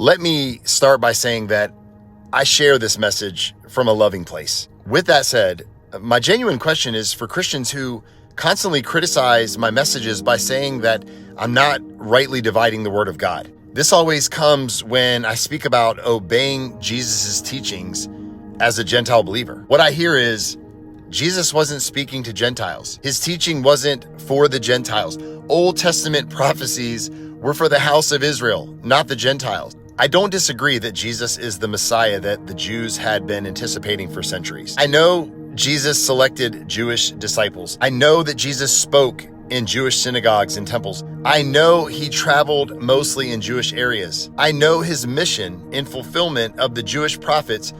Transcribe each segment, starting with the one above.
Let me start by saying that I share this message from a loving place. With that said, my genuine question is for Christians who constantly criticize my messages by saying that I'm not rightly dividing the Word of God. This always comes when I speak about obeying Jesus' teachings as a Gentile believer. What I hear is, Jesus wasn't speaking to Gentiles. His teaching wasn't for the Gentiles. Old Testament prophecies were for the house of Israel, not the Gentiles. I don't disagree that Jesus is the Messiah that the Jews had been anticipating for centuries. I know Jesus selected Jewish disciples. I know that Jesus spoke in Jewish synagogues and temples. I know he traveled mostly in Jewish areas. I know his mission in fulfillment of the Jewish prophets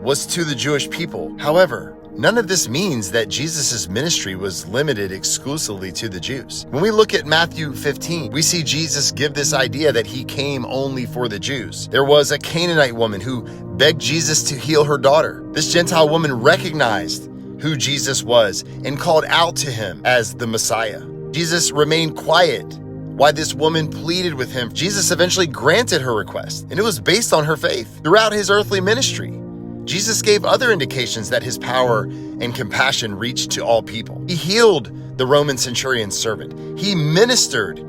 was to the Jewish people. However, none of this means that Jesus' ministry was limited exclusively to the Jews. When we look at Matthew 15, we see Jesus give this idea that he came only for the Jews. There was a Canaanite woman who begged Jesus to heal her daughter. This Gentile woman recognized who Jesus was and called out to him as the Messiah. Jesus remained quiet while this woman pleaded with him. Jesus eventually granted her request, and it was based on her faith. Throughout his earthly ministry, Jesus gave other indications that his power and compassion reached to all people. He healed the Roman centurion's servant. He ministered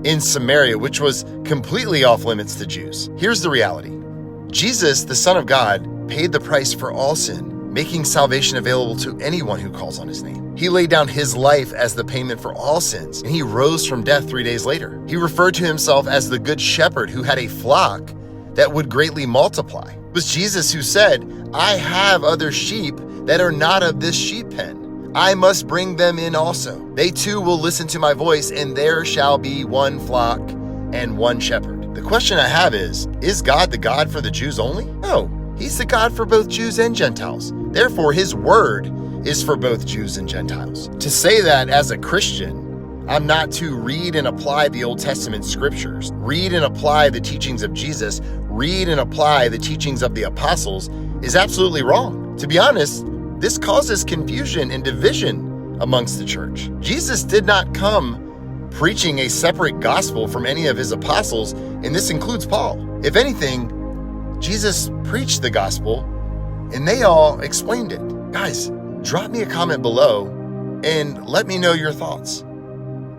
in Samaria, which was completely off limits to Jews. Here's the reality. Jesus, the Son of God, paid the price for all sin, making salvation available to anyone who calls on his name. He laid down his life as the payment for all sins, and he rose from death 3 days later. He referred to himself as the good shepherd who had a flock that would greatly multiply. It was Jesus who said, I have other sheep that are not of this sheep pen. I must bring them in also. They too will listen to my voice, and there shall be one flock and one shepherd. The question I have is God the God for the Jews only? No, he's the God for both Jews and Gentiles. Therefore, his word is for both Jews and Gentiles. To say that as a Christian, I'm not to read and apply the Old Testament scriptures, read and apply the teachings of Jesus, read and apply the teachings of the apostles is absolutely wrong. To be honest, this causes confusion and division amongst the church. Jesus did not come preaching a separate gospel from any of his apostles, and this includes Paul. If anything, Jesus preached the gospel and they all explained it. Guys, drop me a comment below and let me know your thoughts.